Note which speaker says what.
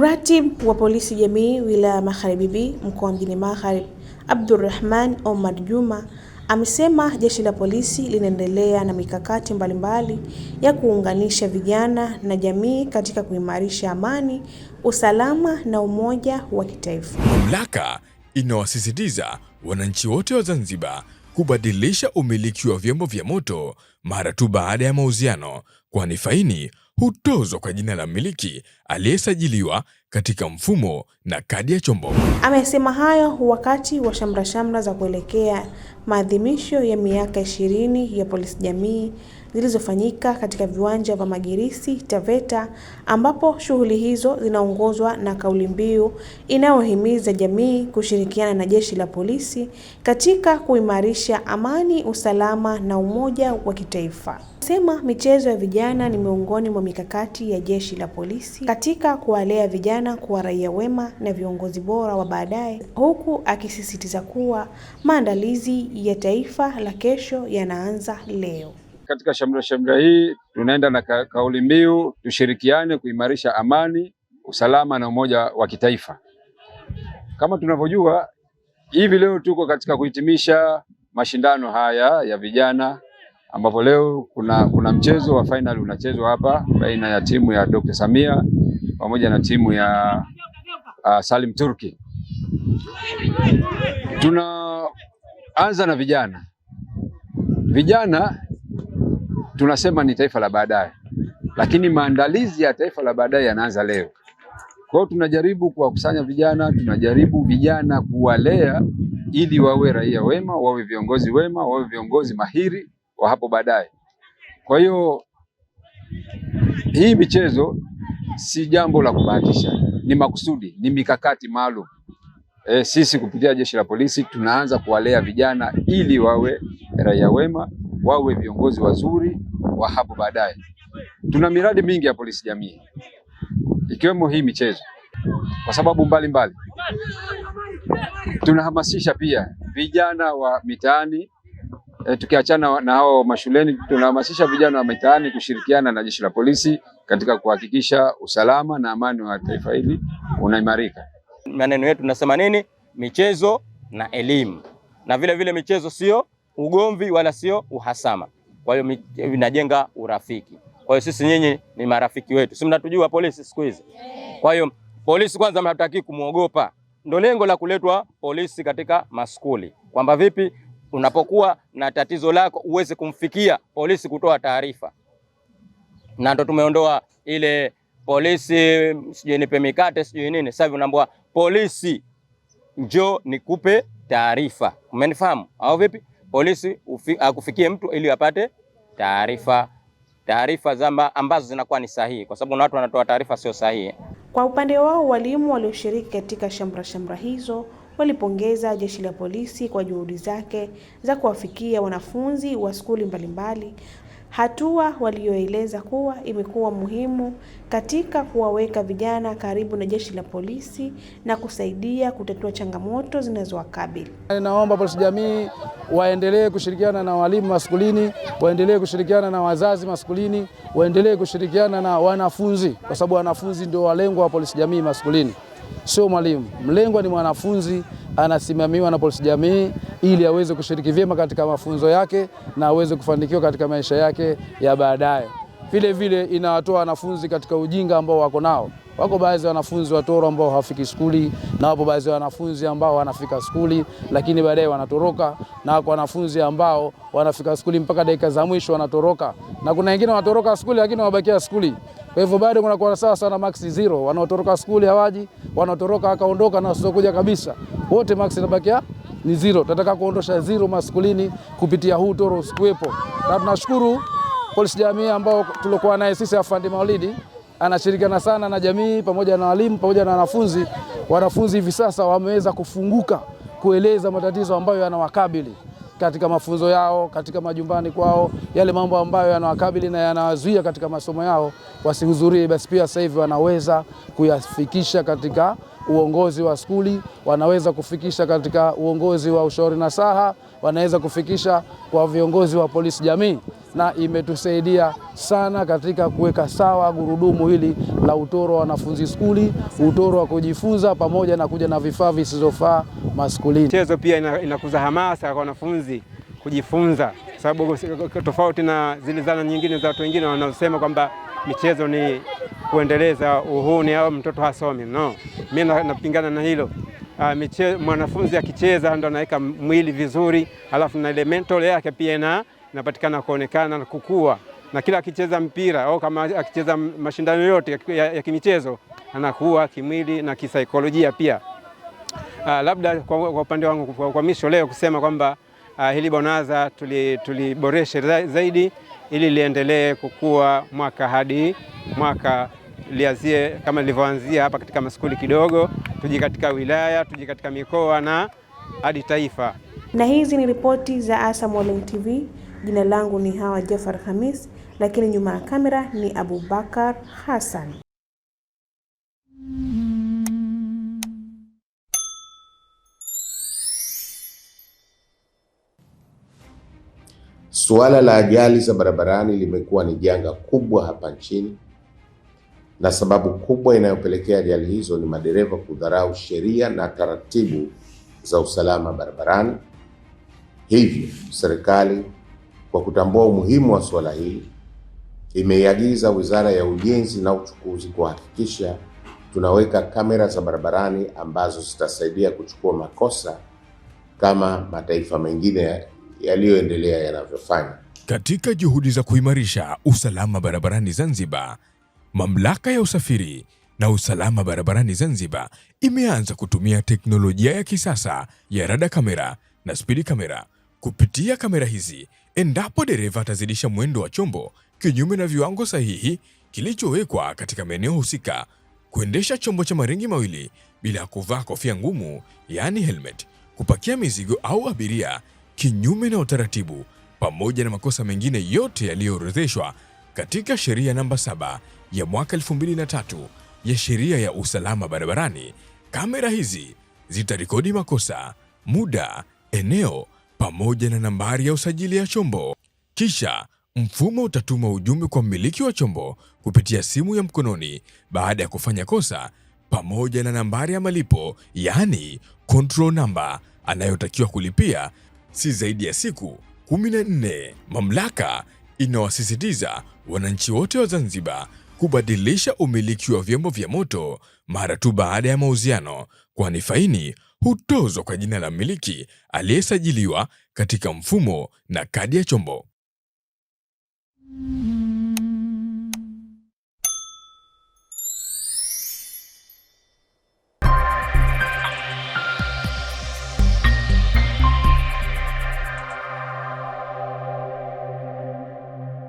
Speaker 1: Mratibu wa polisi jamii wilaya Magharibi B mkoa mjini Magharibi, Abdulrahman Omar Juma, amesema jeshi la polisi linaendelea na mikakati mbalimbali ya kuunganisha vijana na jamii katika kuimarisha amani, usalama na umoja wa kitaifa.
Speaker 2: Mamlaka inawasisitiza wananchi wote wa Zanzibar kubadilisha umiliki wa vyombo vya moto mara tu baada ya mauziano, kwani faini hutozwa kwa jina la mmiliki aliyesajiliwa katika mfumo na kadi ya chombo.
Speaker 1: Amesema hayo wakati wa shamra za kuelekea maadhimisho ya miaka 20 ya polisi jamii zilizofanyika katika viwanja vya Magirisi Taveta, ambapo shughuli hizo zinaongozwa na kauli mbiu inayohimiza jamii kushirikiana na jeshi la polisi katika kuimarisha amani, usalama na umoja wa kitaifa. Sema michezo ya vijana ni miongoni mwa mikakati ya jeshi la polisi katika kuwalea vijana kuwa raia wema na viongozi bora wa baadaye, huku akisisitiza kuwa maandalizi ya taifa la kesho yanaanza leo.
Speaker 3: Katika shamra hii tunaenda na kauli mbiu tushirikiane kuimarisha amani, usalama na umoja wa kitaifa. Kama tunavyojua, hivi leo tuko katika kuhitimisha mashindano haya ya vijana, ambapo leo kuna mchezo wa final unachezwa hapa baina ya timu ya Dr. Samia pamoja na timu ya Salim Turki. Tunaanza na vijana. Vijana tunasema ni taifa la baadaye, lakini maandalizi ya taifa la baadaye yanaanza leo. Kwa hiyo tunajaribu kuwakusanya vijana, tunajaribu vijana kuwalea ili wawe raia wema, wawe viongozi wema, wawe viongozi mahiri wa hapo baadaye. Kwa hiyo hii michezo si jambo la kubahatisha, ni makusudi, ni mikakati maalum. Sisi kupitia jeshi la polisi tunaanza kuwalea vijana ili wawe raia wema, wawe viongozi wazuri wa hapo baadaye. Tuna miradi mingi ya polisi jamii ikiwemo hii michezo kwa sababu mbalimbali. Tunahamasisha pia vijana wa mitaani, tukiachana na hao mashuleni, tunahamasisha vijana wa mitaani kushirikiana na jeshi la polisi katika kuhakikisha usalama na amani wa taifa hili unaimarika.
Speaker 4: Maneno yetu tunasema nini? Michezo na elimu. Na vile vile michezo sio ugomvi wala sio uhasama. Kwa hiyo vinajenga urafiki. Kwa hiyo sisi nyinyi ni marafiki wetu. Si mnatujua polisi siku hizi. Kwa hiyo polisi kwanza mnataki kumuogopa. Ndio lengo la kuletwa polisi katika maskuli. Kwamba vipi unapokuwa na tatizo lako uweze kumfikia polisi kutoa taarifa. Na ndo tumeondoa ile polisi sijui nipe mikate sijui nini. Sasa hivi unaambiwa polisi njoo nikupe taarifa. Umenifahamu? Au vipi? Polisi akufikie mtu ili apate taarifa zamba ambazo zinakuwa ni sahihi, kwa sababu watu wanatoa taarifa sio sahihi.
Speaker 1: Kwa upande wao, walimu walioshiriki katika shamra hizo walipongeza jeshi la polisi kwa juhudi zake za kuwafikia wanafunzi wa skuli mbalimbali, hatua walioeleza kuwa imekuwa muhimu katika kuwaweka vijana karibu na jeshi la polisi na kusaidia kutatua changamoto zinazowakabili.
Speaker 5: Naomba polisi jamii waendelee kushirikiana na walimu maskulini, waendelee kushirikiana na wazazi maskulini, waendelee kushirikiana na wanafunzi, kwa sababu wanafunzi ndio walengwa wa polisi jamii maskulini, sio mwalimu. Mlengwa ni mwanafunzi, anasimamiwa na polisi jamii ili aweze kushiriki vyema katika mafunzo yake na aweze kufanikiwa katika maisha yake ya baadaye. Vile vile inawatoa wanafunzi katika ujinga ambao wako nao. Wako baadhi ya wanafunzi watoro ambao hawafiki skuli, na wapo baadhi ya wanafunzi ambao wanafika skuli lakini baadaye wanatoroka, na wako wanafunzi ambao wanafika skuli mpaka dakika za mwisho wanatoroka, na kuna wengine wanatoroka skuli lakini wabakia skuli. Kwa hivyo bado kuna kwa sawa sana max 0, wanaotoroka skuli hawaji, wanaotoroka akaondoka na wasiokuja kabisa, wote max inabakia ni 0. Tunataka kuondosha 0 maskulini kupitia huu toro usikuwepo. Na tunashukuru polisi jamii ambao tulikuwa naye sisi Afande Maulidi, anashirikiana sana na jamii pamoja na walimu pamoja na wanafunzi. Wanafunzi hivi sasa wameweza kufunguka kueleza matatizo ambayo yanawakabili katika mafunzo yao, katika majumbani kwao, yale mambo ambayo yanawakabili na yanawazuia katika masomo yao wasihudhurie, basi pia sasa hivi wanaweza kuyafikisha katika uongozi wa skuli, wanaweza kufikisha katika uongozi wa ushauri nasaha, wanaweza kufikisha kwa viongozi wa polisi jamii. na imetusaidia sana katika kuweka sawa gurudumu hili la utoro wa wanafunzi skuli, utoro wa kujifunza pamoja na kuja na vifaa visizofaa maskulini.
Speaker 6: Michezo pia inakuza hamasa kwa wanafunzi kujifunza, sababu tofauti na zile zana nyingine za watu wengine wanaosema kwamba michezo ni kuendeleza uhuni au mtoto hasomi. No, mimi napingana na hilo. Mwanafunzi akicheza ndo anaweka mwili vizuri, alafu na ile mental yake pia inapatikana kuonekana na kukua, na kila akicheza mpira au kama akicheza mashindano yote ya kimichezo anakuwa kimwili na kisaikolojia pia. Labda kwa upande wangu kwa misho leo kusema kwamba hili bonanza tuliboreshe zaidi ili liendelee kukua mwaka hadi mwaka, lianzie kama lilivyoanzia hapa katika maskuli kidogo, tuje katika wilaya, tuje katika mikoa na hadi taifa.
Speaker 1: Na hizi ni ripoti za ASAM Online TV. Jina langu ni Hawa Jafar Khamis, lakini nyuma ya kamera ni Abubakar Hassan.
Speaker 7: Suala la ajali za barabarani limekuwa ni janga kubwa hapa nchini, na sababu kubwa inayopelekea ajali hizo ni madereva kudharau sheria na taratibu za usalama barabarani. Hivyo, serikali kwa kutambua umuhimu wa suala hili imeiagiza Wizara ya Ujenzi na Uchukuzi kuhakikisha tunaweka kamera za barabarani ambazo zitasaidia kuchukua makosa kama mataifa mengine yaliyoendelea yanavyofanya.
Speaker 2: Katika juhudi za kuimarisha usalama barabarani Zanzibar, Mamlaka ya Usafiri na Usalama Barabarani Zanzibar imeanza kutumia teknolojia ya kisasa ya rada kamera na spidi kamera. Kupitia kamera hizi, endapo dereva atazidisha mwendo wa chombo kinyume na viwango sahihi kilichowekwa katika maeneo husika, kuendesha chombo cha maringi mawili bila kuvaa kofia ngumu, yani helmet, kupakia mizigo au abiria kinyume na utaratibu, pamoja na makosa mengine yote yaliyoorodheshwa katika sheria namba 7 ya mwaka 2003 ya sheria ya usalama barabarani, kamera hizi zitarekodi makosa, muda, eneo pamoja na nambari ya usajili ya chombo. Kisha mfumo utatuma ujumbe kwa mmiliki wa chombo kupitia simu ya mkononi baada ya kufanya kosa, pamoja na nambari ya malipo, yani control number anayotakiwa kulipia si zaidi ya siku 14. Mamlaka inawasisitiza wananchi wote wa Zanzibar kubadilisha umiliki wa vyombo vya moto mara tu baada ya mauziano, kwani faini hutozwa kwa jina la mmiliki aliyesajiliwa katika mfumo na kadi ya chombo.